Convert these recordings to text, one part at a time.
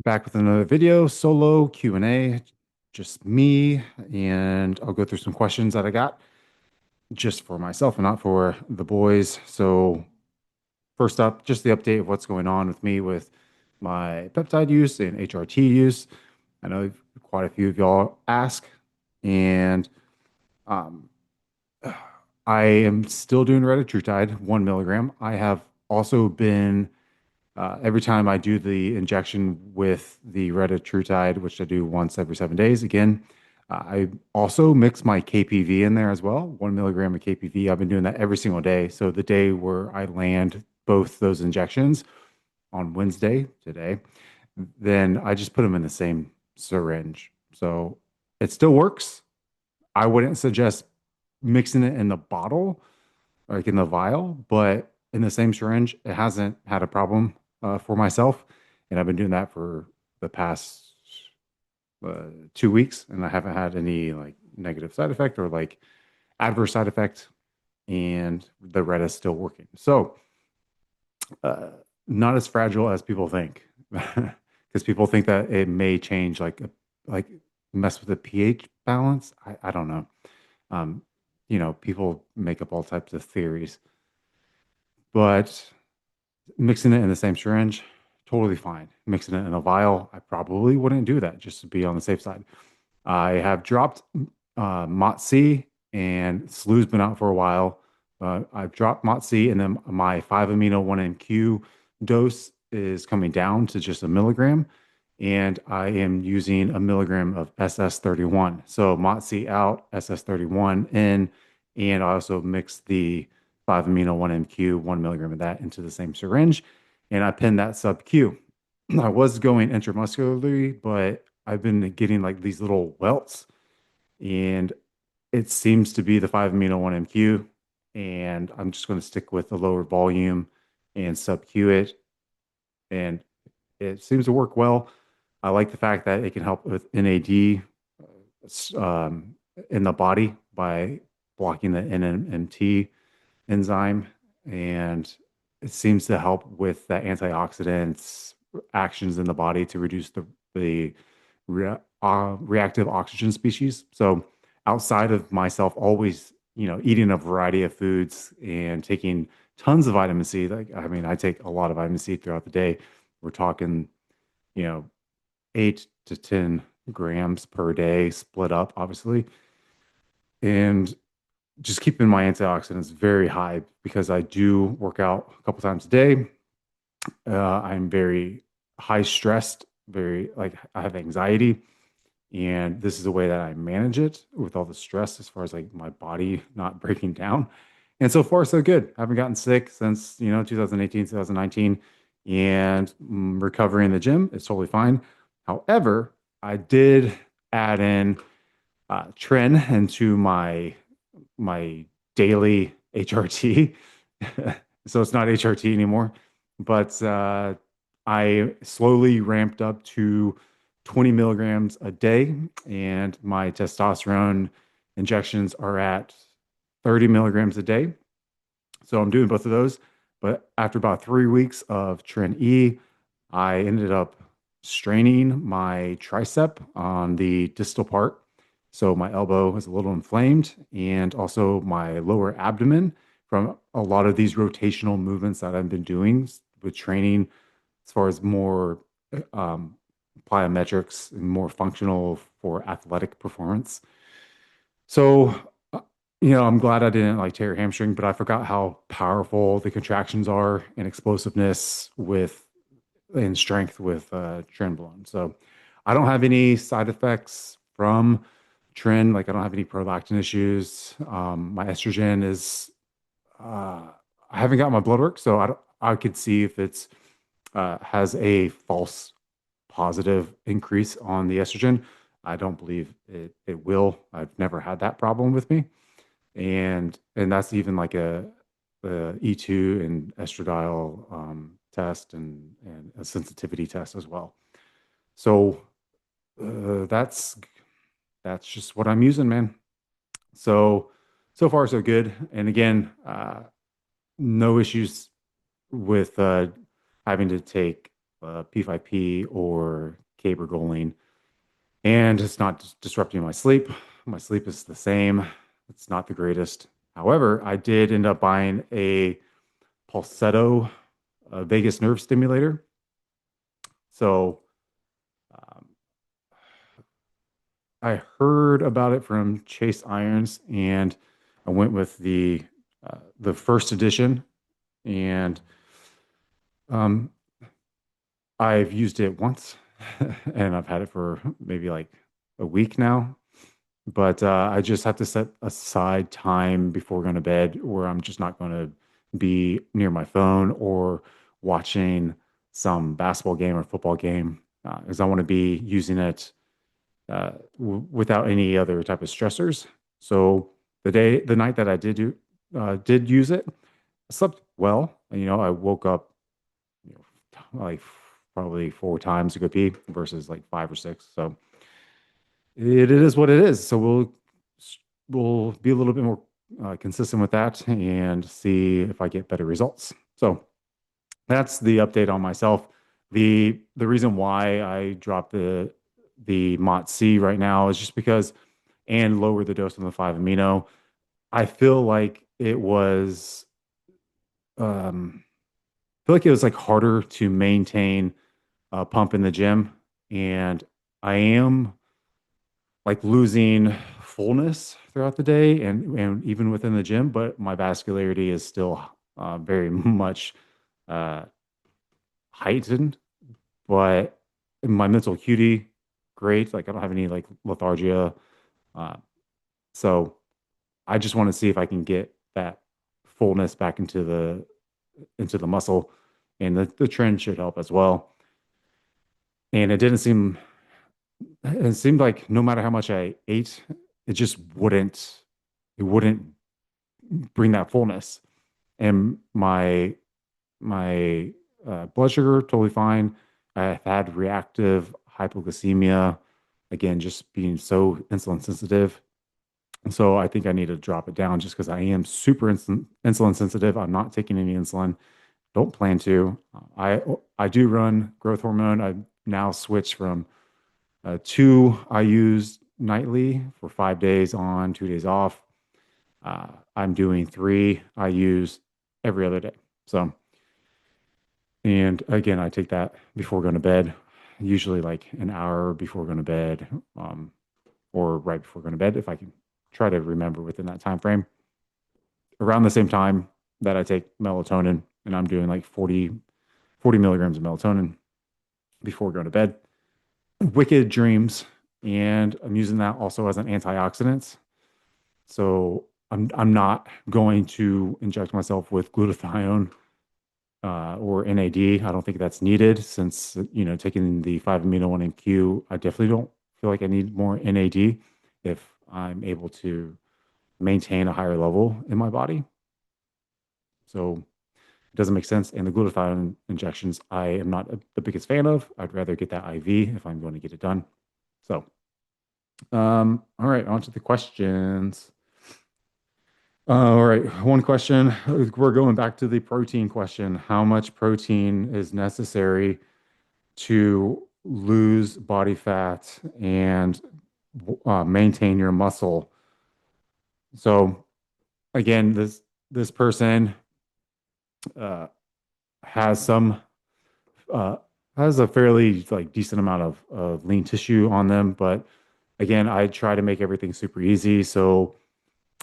Back with another video, solo Q&A, just me, and I'll go through some questions that I got just for myself and not for the boys. So first up, just the update of what's going on with me with my peptide use and HRT use. I know quite a few of y'all ask, and um, I am still doing Retatrutide, 1 milligram. I have also been every time I do the injection with the Retatrutide, which I do once every 7 days, again, I also mix my KPV in there as well, 1 milligram of KPV. I've been doing that every single day. So the day where I land both those injections on Wednesday, today, then I just put them in the same syringe. So it still works. I wouldn't suggest mixing it in the bottle, like in the vial, but in the same syringe, it hasn't had a problem for myself. And I've been doing that for the past 2 weeks, and I haven't had any like negative side effect or like adverse side effect. And the red is still working. So, uh, not as fragile as people think, because people think that it may change, like mess with the pH balance. I don't know. Um, people make up all types of theories, but mixing it in the same syringe, totally fine. Mixing it in a vial, I probably wouldn't do that just to be on the safe side. I have dropped MOTS-C and SLU's been out for a while. I've dropped MOTS-C and then my 5-amino 1-MQ dose is coming down to just 1 milligram. And I am using 1 milligram of SS-31. So MOTS-C out, SS-31 in, and I also mix the 5-amino 1-MQ, 1 milligram of that into the same syringe. And I pin that sub-Q. I was going intramuscularly, but I've been getting like these little welts, and it seems to be the 5-amino 1-MQ. And I'm just going to stick with the lower volume and sub-Q it. And it seems to work well. I like the fact that it can help with NAD um, in the body by blocking the NMT enzyme, and it seems to help with the antioxidants actions in the body to reduce the reactive oxygen species. So outside of myself always, eating a variety of foods and taking tons of vitamin C, like I mean, I take a lot of vitamin C throughout the day. We're talking, you know, 8 to 10 grams per day, split up, obviously. And just keeping my antioxidants very high because I do work out a couple times a day. I'm very high stressed, very like I have anxiety, and this is the way that I manage it with all the stress as far as like my body not breaking down. And so far, so good. I haven't gotten sick since 2018, 2019, and recovering in the gym. It's totally fine. However, I did add in Tren into my daily HRT. So it's not HRT anymore, but I slowly ramped up to 20 milligrams a day, and my testosterone injections are at 30 milligrams a day. So I'm doing both of those. But after about 3 weeks of Tren E, I ended up straining my tricep on the distal part. So my elbow is a little inflamed, and also my lower abdomen from a lot of these rotational movements that I've been doing with training as far as more um, plyometrics and more functional for athletic performance. So, I'm glad I didn't like tear a hamstring, but I forgot how powerful the contractions are and explosiveness with and strength with trenbolone. So, I don't have any side effects from Tren. Like I don't have any prolactin issues. My estrogen is I haven't got my blood work, so I could see if it's has a false positive increase on the estrogen. I don't believe it will. I've never had that problem with me, and that's even like a E2 and estradiol test and a sensitivity test as well. So that's just what I'm using, man. So far so good. And again, no issues with having to take. P5P or cabergoline, and it's not disrupting my sleep. My sleep is the same. It's not the greatest. However, I did end up buying a Pulsetto vagus nerve stimulator. So um, I heard about it from Chase Irons, and I went with the first edition, and um, I've used it once, and I've had it for maybe like a week now. But I just have to set aside time before going to bed where I'm just not going to be near my phone or watching some basketball game or football game, because I want to be using it without any other type of stressors. So the night that I did use it, I slept well. I woke up, you know, like probably four times to go pee versus like five or six. So it is what it is. So we'll be a little bit more consistent with that and see if I get better results. So that's the update on myself. The reason why I dropped the Mot C right now is just because, and lower the dose on the 5 amino. I feel like it was like harder to maintain a pump in the gym, and I am like losing fullness throughout the day and even within the gym, but my vascularity is still very much uh, heightened. But my mental acuity, great. Like I don't have any like lethargia. Uh, so I just want to see if I can get that fullness back into the muscle, and the trend should help as well. And it seemed like no matter how much I ate, it just wouldn't bring that fullness. And my blood sugar totally fine. I've had reactive hypoglycemia, again, just being so insulin sensitive. So I think I need to drop it down just because I am super insulin sensitive. I'm not taking any insulin. Don't plan to. I do run growth hormone. I've now switched from two I use nightly for 5 days on, 2 days off. I'm doing three I use every other day. So, and again, I take that before going to bed, usually like an hour before going to bed, or right before going to bed, if I can try to remember within that time frame. Around the same time that I take melatonin, and I'm doing like 40 milligrams of melatonin before going to bed. Wicked dreams, and I'm using that also as an antioxidant. So I'm not going to inject myself with glutathione or NAD. I don't think that's needed since taking the 5 amino 1 MQ. I definitely don't feel like I need more NAD if I'm able to maintain a higher level in my body. So it doesn't make sense. And the glutathione injections, I am not the biggest fan of. I'd rather get that IV if I'm going to get it done. So, all right, on to the questions. All right, one question. We're going back to the protein question. How much protein is necessary to lose body fat and maintain your muscle? So, again, this person uh, has some uh, has a fairly like decent amount of lean tissue on them, but again, I try to make everything super easy. So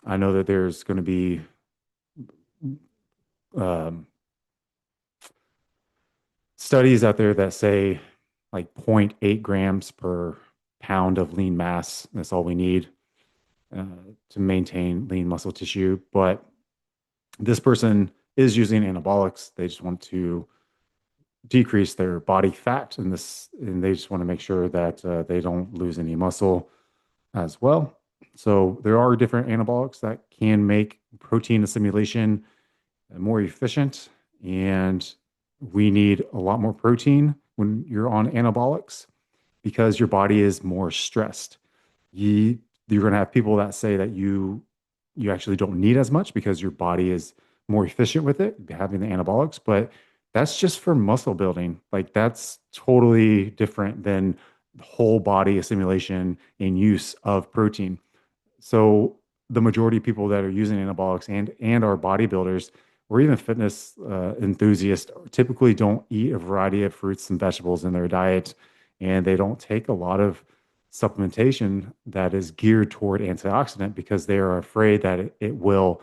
I know that there's going to be um, studies out there that say like zero point 0.8 grams per pound of lean mass. That's all we need uh, to maintain lean muscle tissue. But this person is using anabolics. They just want to decrease their body fat, and they just want to make sure that they don't lose any muscle as well. So there are different anabolics that can make protein assimilation more efficient, and we need a lot more protein when you're on anabolics because your body is more stressed. You're going to have people that say that you actually don't need as much because your body is more efficient with it having the anabolics, but That's just for muscle building. Like that's totally different than whole body assimilation and use of protein. So the majority of people that are using anabolics and are bodybuilders or even fitness enthusiasts typically don't eat a variety of fruits and vegetables in their diet, and they don't take a lot of supplementation that is geared toward antioxidant because they are afraid that it will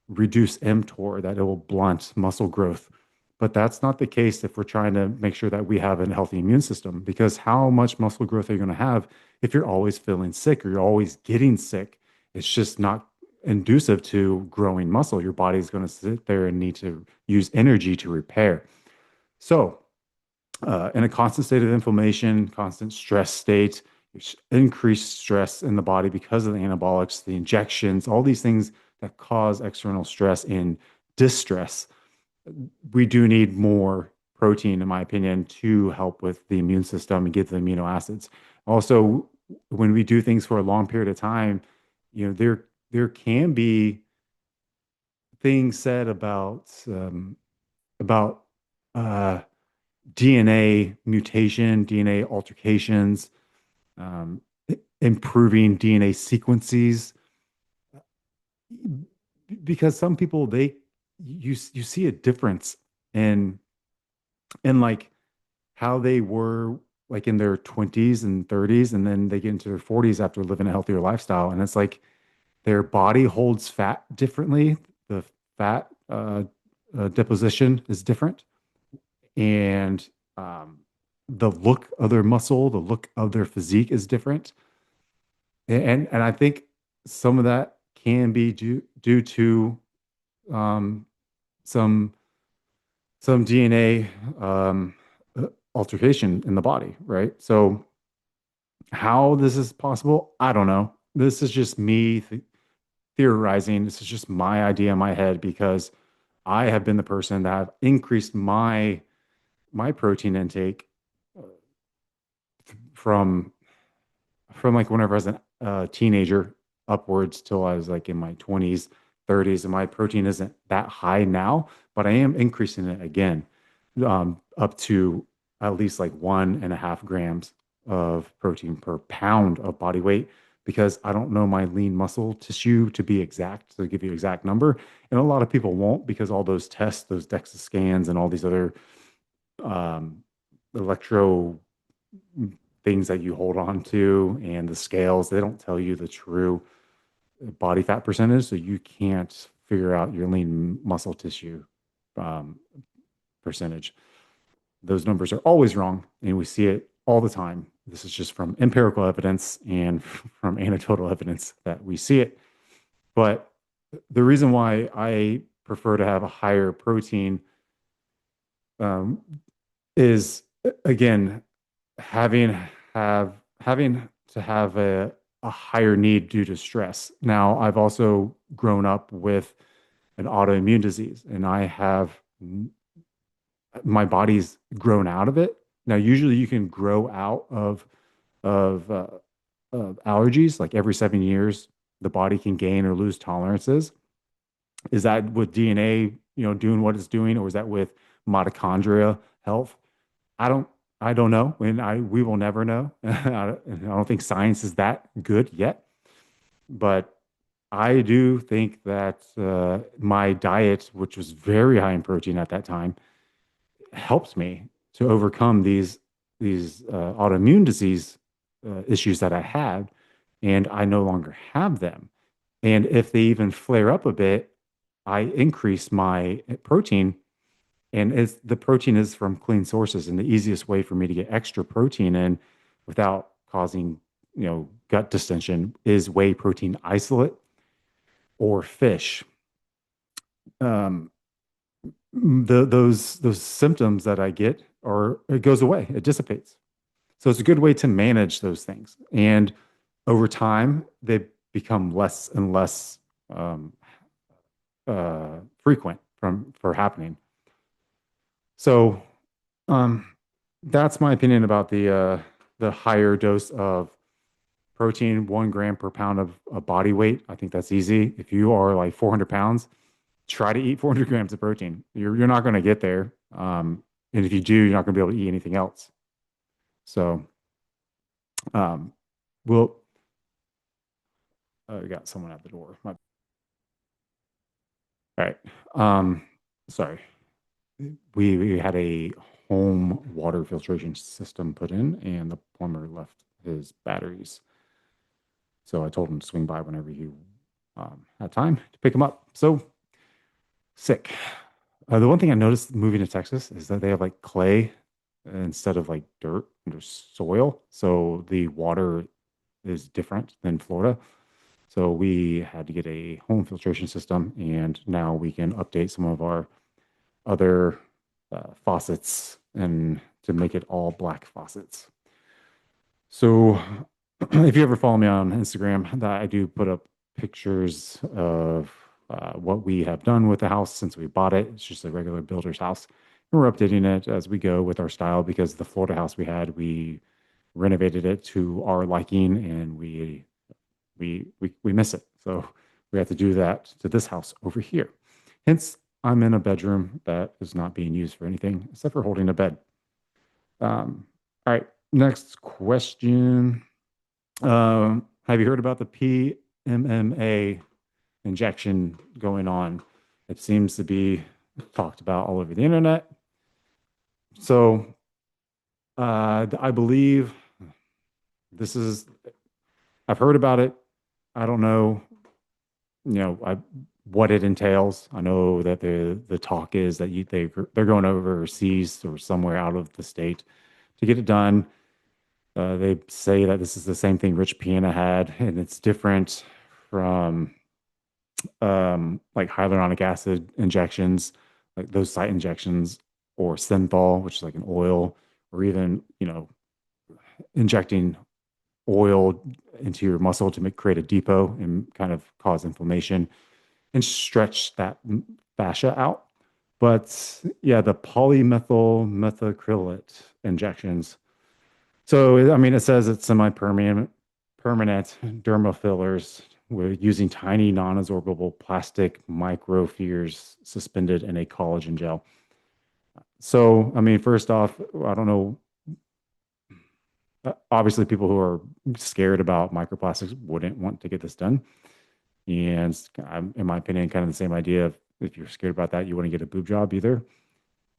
reduce mTOR, that it will blunt muscle growth. But that's not the case if we're trying to make sure that we have a healthy immune system, because how much muscle growth are you going to have if you're always feeling sick or you're always getting sick? It's just not conducive to growing muscle. Your body's going to sit there and need to use energy to repair. So, in a constant state of inflammation, constant stress state, increased stress in the body because of the anabolics, the injections, all these things that cause external stress and distress, we do need more protein, in my opinion, to help with the immune system and get the amino acids. Also, when we do things for a long period of time, there can be things said about uh, DNA mutation, DNA altercations, um, improving DNA sequences, because some people you see a difference in like how they were like in their 20s and 30s, and then they get into their 40s after living a healthier lifestyle, and it's like their body holds fat differently. The fat deposition is different, and the look of their muscle, the look of their physique is different. And I think some of that can be due to um, some DNA altercation in the body, right? So how this is possible, I don't know. This is just me theorizing. This is just my idea in my head because I have been the person that have increased my protein intake from like whenever I was a teenager upwards till I was like in my 20s, 30s, and my protein isn't that high now, but I am increasing it again, up to at least like 1.5 grams of protein per pound of body weight, because I don't know my lean muscle tissue to be exact, to give you an exact number. And a lot of people won't, because all those tests, those DEXA scans, and all these other um, electro things that you hold on to and the scales, they don't tell you the true body fat percentage. So you can't figure out your lean muscle tissue um, percentage. Those numbers are always wrong, and we see it all the time. This is just from empirical evidence and from anecdotal evidence that we see it. But the reason why I prefer to have a higher protein um, is, again, having having to have a higher need due to stress. Now, I've also grown up with an autoimmune disease, and I have my body's grown out of it. Now, usually you can grow out of, uh, of allergies like every 7 years. The body can gain or lose tolerances. Is that with DNA, doing what it's doing, or is that with mitochondria health? I don't I don't know, and I we will never know. I don't think science is that good yet, but I do think that my diet, which was very high in protein at that time, helped me to overcome these autoimmune disease issues that I had, and I no longer have them. And if they even flare up a bit, I increase my protein, and the protein is from clean sources. And the easiest way for me to get extra protein in without causing, gut distension is whey protein isolate or fish. Um, those symptoms that I get, or it goes away, it dissipates. So it's a good way to manage those things. And over time, they become less and less frequent for happening. So um, that's my opinion about the higher dose of protein, 1 gram per pound of body weight. I think that's easy. If you are like 400 pounds, try to eat 400 grams of protein. You're not going to get there. And if you do, you're not going to be able to eat anything else. So, um, we'll, we got someone at the door. All right. Um, sorry. We had a home water filtration system put in, and the plumber left his batteries. So I told him to swing by whenever he had time to pick him up. So sick. The one thing I noticed moving to Texas is that they have like clay instead of like dirt or soil. So the water is different than Florida. So we had to get a home filtration system, and now we can update some of our other faucets and to make it all black faucets. So if you ever follow me on Instagram, that I do put up pictures of what we have done with the house since we bought it. It's just a regular builder's house. And we're updating it as we go with our style because the Florida house we had, we renovated it to our liking and we miss it. So we have to do that to this house over here. Hence, I'm in a bedroom that is not being used for anything except for holding a bed. All right, next question. Have you heard about the PMMA injection going on? It seems to be talked about all over the internet. So I believe this is, I've heard about it. I don't know, what it entails. I know that the talk is that they're going overseas or somewhere out of the state to get it done. They say that this is the same thing Rich Piana had, and it's different from like hyaluronic acid injections, like those site injections, or synthol, which is like an oil, or even injecting oil into your muscle to create a depot and kind of cause inflammation and stretch that fascia out. But yeah, the polymethyl methacrylate injections. So, I mean, it says it's permanent dermal fillers. We're using tiny non-absorbable plastic microspheres suspended in a collagen gel. So, I mean, first off, I don't know. Obviously, people who are scared about microplastics wouldn't want to get this done. And in my opinion, kind of the same idea of if you're scared about that, you wouldn't get a boob job either.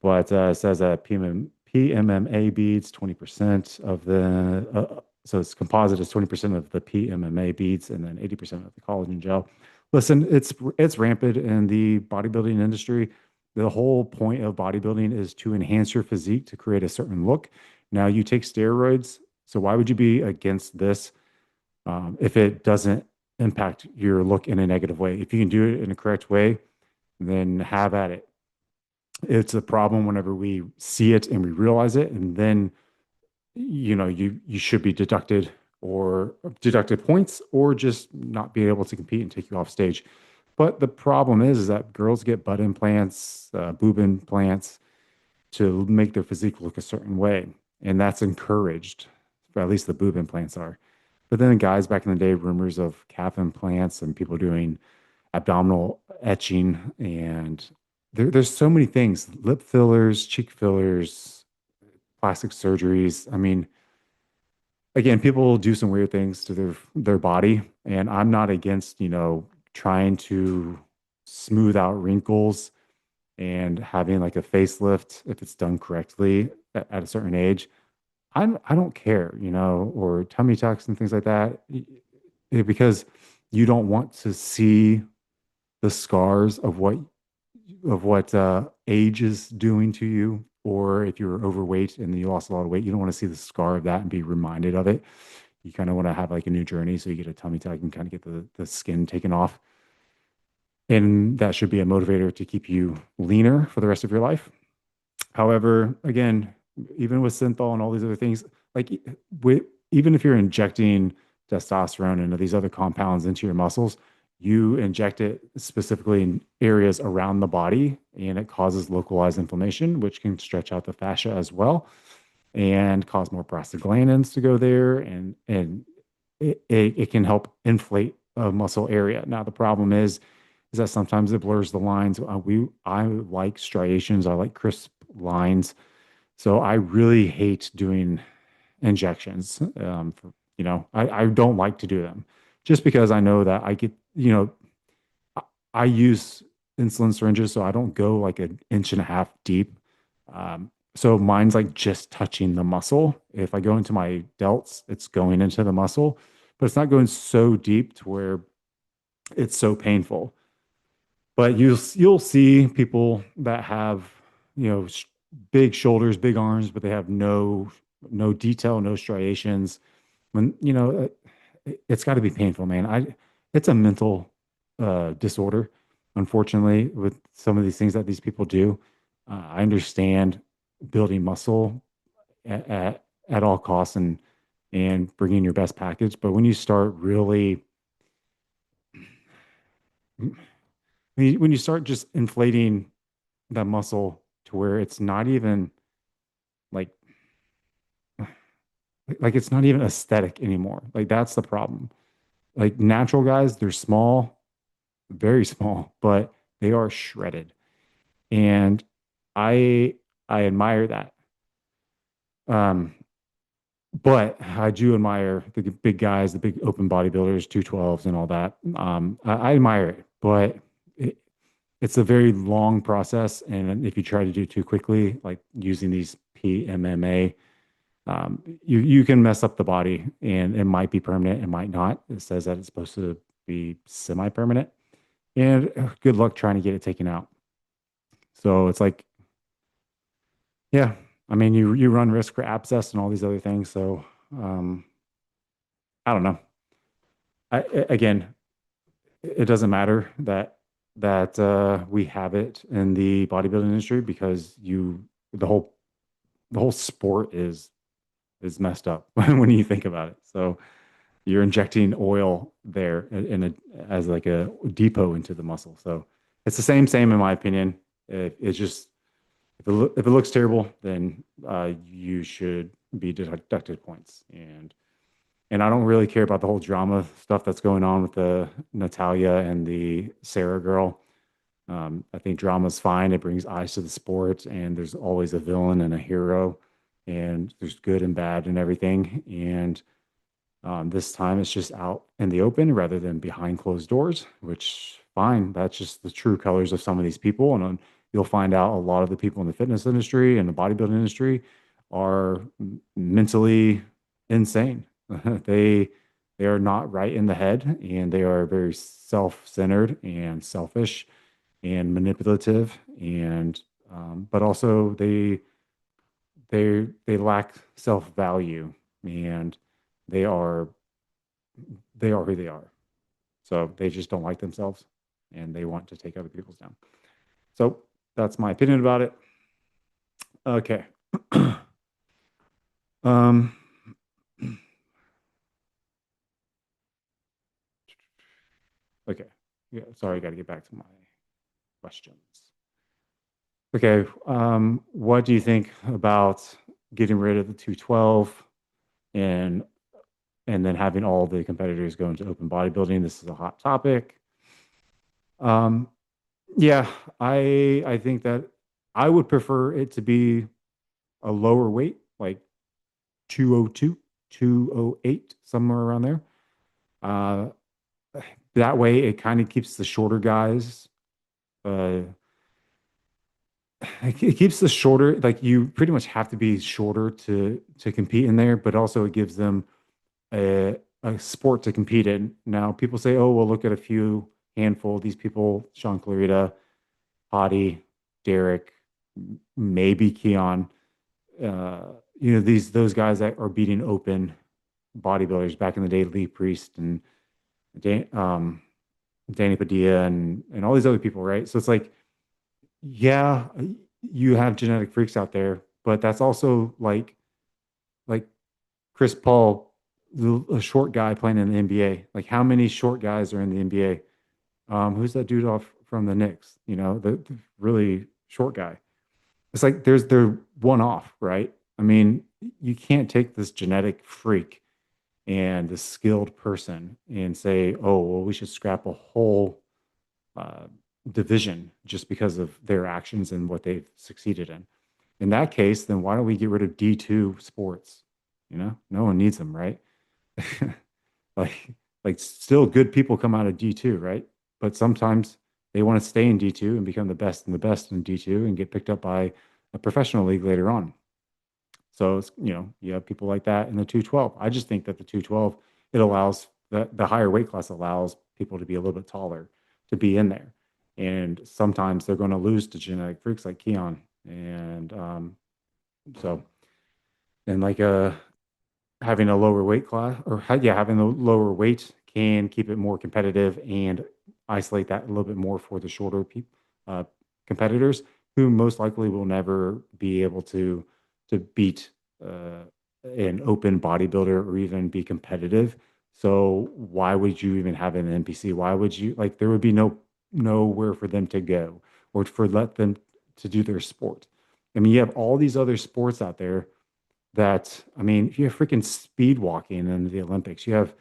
But it says that PMMA beads, 20% of the, so it's composite is 20% of the PMMA beads and then 80% of the collagen gel. Listen, it's rampant in the bodybuilding industry. The whole point of bodybuilding is to enhance your physique to create a certain look. Now you take steroids, so why would you be against this if it doesn't impact your look in a negative way? If you can do it in a correct way, then have at it. It's a problem whenever we see it and we realize it, and then you should be deducted points or just not be able to compete and take you off stage. But the problem is that girls get butt implants, boob implants to make their physique look a certain way, and that's encouraged. Or at least the boob implants are. But then guys back in the day, rumors of calf implants and people doing abdominal etching, and there's so many things: lip fillers, cheek fillers, plastic surgeries. I mean, again, people do some weird things to their body, and I'm not against, trying to smooth out wrinkles and having like a facelift if it's done correctly at a certain age. I don't care, or tummy tucks and things like that, because you don't want to see the scars of what age is doing to you, or if you're overweight and you lost a lot of weight, you don't want to see the scar of that and be reminded of it. You kind of want to have like a new journey, so you get a tummy tuck and kind of get the skin taken off, and that should be a motivator to keep you leaner for the rest of your life. However, again, even with synthol and all these other things, like even if you're injecting testosterone and these other compounds into your muscles, you inject it specifically in areas around the body, and it causes localized inflammation, which can stretch out the fascia as well and cause more prostaglandins to go there, and it can help inflate a muscle area. Now the problem is that sometimes it blurs the lines. I like striations. I like crisp lines. So I really hate doing injections. I don't like to do them just because I know that I, I use insulin syringes, so I don't go like an inch and a half deep. So mine's like just touching the muscle. If I go into my delts, it's going into the muscle, but it's not going so deep to where it's so painful. But you'll see people that have, big shoulders, big arms, but they have no detail, no striations. When it's got to be painful, man. It's a mental disorder, unfortunately, with some of these things that these people do. I understand building muscle at all costs and bringing your best package, but when you start really when you start just inflating that muscle to where it's not even like it's not even aesthetic anymore. Like that's the problem. Like natural guys, they're small, very small, but they are shredded. And I I admire that. Um, but I do admire the big guys, the big open bodybuilders, 212s and all that. I admire it, but it, it's a very long process. And if you try to do it too quickly, like using these PMMA, you can mess up the body and it might be permanent, it might not. It says that it's supposed to be semi-permanent. And good luck trying to get it taken out. So it's like, yeah, I mean, you run risk for abscess and all these other things. So um, I don't know. Again, it doesn't matter that we have it in the bodybuilding industry because the whole sport is messed up when you think about it. So you're injecting oil there as like a depot into the muscle. So it's the same in my opinion. It's just if it looks terrible, then you should be deducted points. And I don't really care about the whole drama stuff that's going on with the Natalia and the Sarah girl. I think drama's fine. It brings eyes to the sport, and there's always a villain and a hero, and there's good and bad and everything. And this time it's just out in the open rather than behind closed doors, which fine. That's just the true colors of some of these people. And you'll find out a lot of the people in the fitness industry and the bodybuilding industry are mentally insane. they they are not right in the head and they are very self-centered and selfish and manipulative and but also they lack self-value and they are they are who they are. So they just don't like themselves and they want to take other people's down. So that's my opinion about it. Okay. um okay. Yeah, sorry, I got to get back to my questions. Okay. What do you think about getting rid of the 212 and and then having all the competitors go into open bodybuilding? This is a hot topic. Um, yeah, I think that I would prefer it to be a lower weight, like 202, 208, somewhere around there. Uh, that way it kind of keeps the shorter guys, uh, it keeps the shorter, like you pretty much have to be shorter to compete in there, but also it gives them a sport to compete in. Now, people say, oh, well, look at a few handful of these people, Sean Clarita, Hottie, Derek, maybe Keon. Uh, those guys that are beating open bodybuilders back in the day, Lee Priest and Dan, Danny Padilla and all these other people, right? So it's like, yeah, you have genetic freaks out there, but that's also like Chris Paul, a short guy playing in the NBA. Like how many short guys are in the NBA? Who's that dude off from the Knicks? The really short guy. It's like they're one off, right? I mean, you can't take this genetic freak and this skilled person and say, oh, well, we should scrap a whole uh, division just because of their actions and what they've succeeded in. In that case, then why don't we get rid of D2 sports? No one needs them, right? Like, like still good people come out of D2, right? But sometimes they want to stay in D2 and become the best and the best in D2 and get picked up by a professional league later on. So it's, you have people like that in the 212. I just think that the 212, it allows the higher weight class allows people to be a little bit taller to be in there. And sometimes they're going to lose to genetic freaks like Keon. And so, and like having a lower weight class or yeah, having a lower weight can keep it more competitive and isolate that a little bit more for the shorter uh, competitors who most likely will never be able to beat uh, an open bodybuilder or even be competitive. So why would you even have an NPC? Why would you like there would be nowhere for them to go or for let them to do their sport. I mean, you have all these other sports out there that I mean, you have freaking speed walking in the Olympics. You have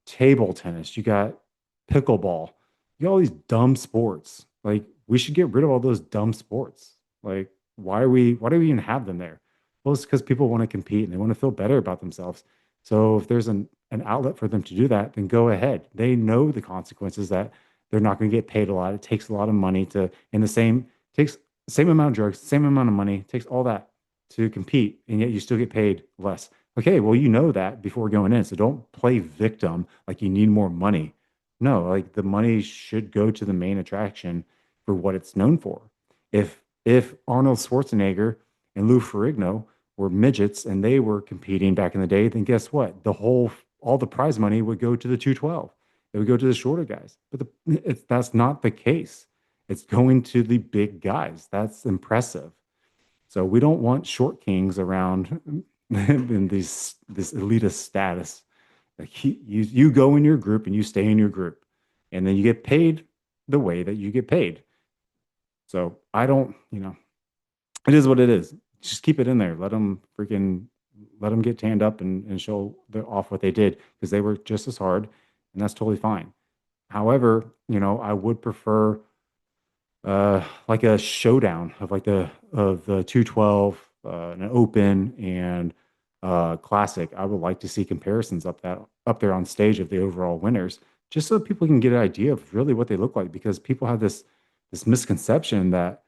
table tennis. You got pickleball. You got all these dumb sports. Like we should get rid of all those dumb sports. Like why do we even have them there? Well, it's because people want to compete and they want to feel better about themselves. So if there's an outlet for them to do that, then go ahead. They know the consequences that they're not going to get paid a lot. It takes a lot of money to in the same takes same amount of drugs, same amount of money, takes all that to compete, and yet you still get paid less. Okay, well, you know that before going in. So don't play victim like you need more money. No, like the money should go to the main attraction for what it's known for. If Arnold Schwarzenegger and Lou Ferrigno were midgets and they were competing back in the day, then guess what? All the prize money would go to the 212. It would go to the shorter guys. But that's not the case. It's going to the big guys. That's impressive. So we don't want short kings around in this elitist status. Like you go in your group and you stay in your group, and then you get paid the way that you get paid. So I don't, it is what it is. Just keep it in there. Let them get tanned up and show off what they did because they worked just as hard, and that's totally fine. However, I would prefer like a showdown of the 212 an open and classic. I would like to see comparisons up there on stage of the overall winners just so people can get an idea of really what they look like because people have this misconception that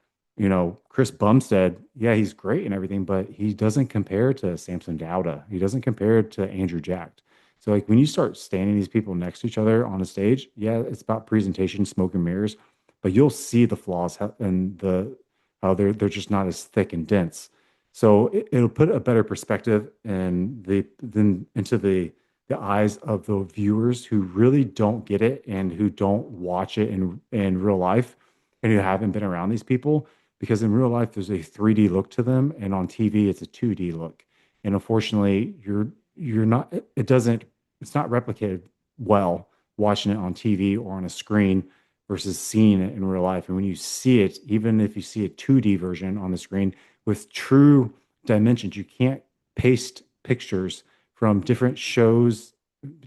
Chris Bumstead, yeah, he's great and everything, but he doesn't compare to Samson Dowda. He doesn't compare to Andrew Jacked. So like when you start standing these people next to each other on a stage, yeah, it's about presentation, smoke and mirrors, but you'll see the flaws and how they're just not as thick and dense. So it'll put a better perspective and then into the eyes of the viewers who really don't get it and who don't watch it in real life and who haven't been around these people because in real life there's a 3D look to them and on TV it's a 2D look. And unfortunately, you're not it doesn't it's not replicated well watching it on TV or on a screen versus seeing it in real life. And when you see it, even if you see a 2D version on the screen with true dimensions, you can't paste pictures from different shows.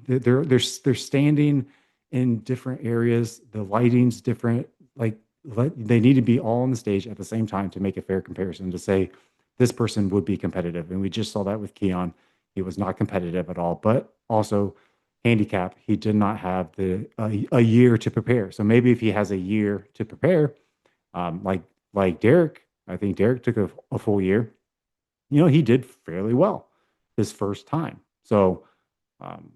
They're standing in different areas. The lighting's different. Like they need to be all on the stage at the same time to make a fair comparison to say this person would be competitive. And we just saw that with Keon. He was not competitive at all, but also handicap, he did not have a year to prepare. So maybe if he has a year to prepare, like Derek, I think Derek took a full year. He did fairly well his first time. So um,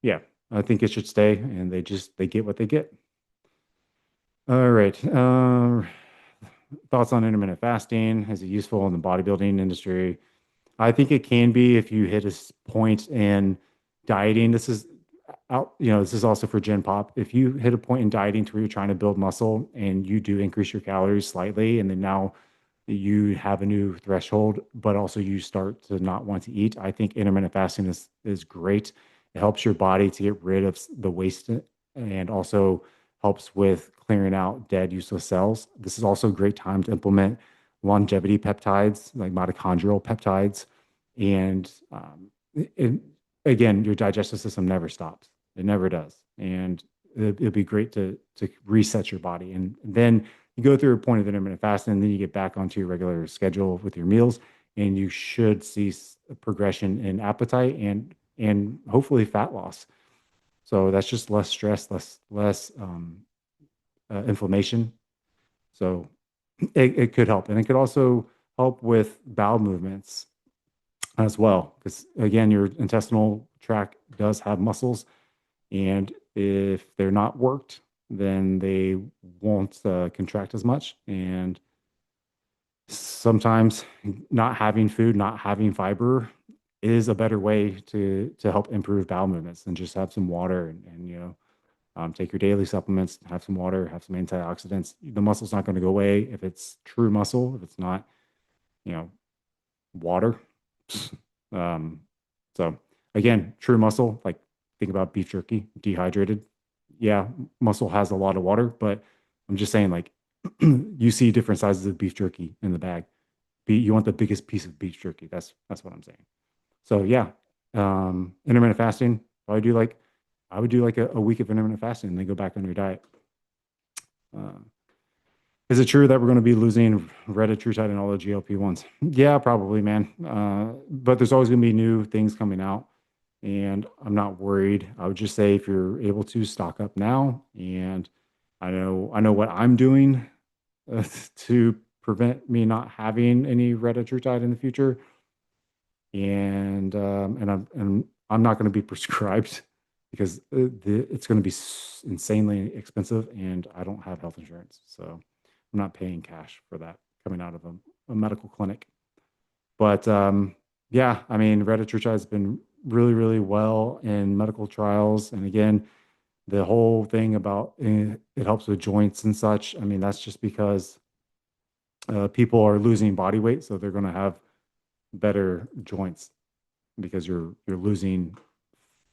yeah, I think it should stay, and they get what they get. All right. Thoughts on intermittent fasting? Is it useful in the bodybuilding industry? I think it can be if you hit a point in dieting. This is also for Gen Pop. If you hit a point in dieting to where you're trying to build muscle and you do increase your calories slightly, and then now you have a new threshold, but also you start to not want to eat, I think intermittent fasting is great. It helps your body to get rid of the waste and also helps with clearing out dead useless cells. This is also a great time to implement longevity peptides like mitochondrial peptides. And it, again, your digestive system never stops. It never does. And it'd be great to reset your body. And then you go through a point of intermittent fasting, and then you get back onto your regular schedule with your meals, and you should see progression in appetite and hopefully fat loss. So that's just less stress, less inflammation. So it could help, and it could also help with bowel movements as well, because again, your intestinal tract does have muscles, and if they're not worked, then they won't contract as much. And sometimes not having food, not having fiber is a better way to help improve bowel movements than just have some water and take your daily supplements, have some water, have some antioxidants. The muscle's not going to go away if it's true muscle, if it's not, you know, water. Um, so again, true muscle, like think about beef jerky, dehydrated. Yeah, muscle has a lot of water, but I'm just saying, like, you see different sizes of beef jerky in the bag. You want the biggest piece of beef jerky. That's what I'm saying. So yeah, intermittent fasting. I do like I would do like a week of intermittent fasting and then go back on your diet. Uh, is it true that we're going to be losing Retatrutide and all the GLP-1s? Yeah, probably, man. But there's always going to be new things coming out, and I'm not worried. I would just say if you're able to stock up now, and I know what I'm doing to prevent me not having any Retatrutide in the future, and I'm not going to be prescribed because it's going to be insanely expensive, and I don't have health insurance, so I'm not paying cash for that coming out of a medical clinic. But yeah, I mean, retatrutide has been really, really well in medical trials, and again, the whole thing about it helps with joints and such. I mean, that's just because people are losing body weight, so they're going to have better joints because you're losing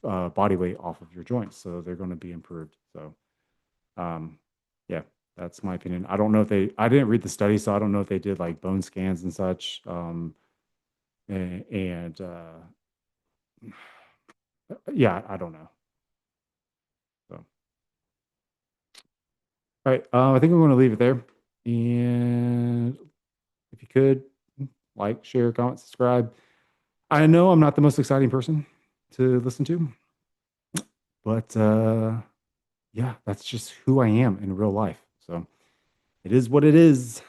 body weight off of your joints, so they're going to be improved. So, um, yeah, that's my opinion. I don't know if I didn't read the study, so I don't know if they did like bone scans and such. And yeah, I don't know. So, all right, I think I'm going to leave it there. And if you could like, share, comment, subscribe. I know I'm not the most exciting person to listen to, but yeah, that's just who I am in real life. So it is what it is.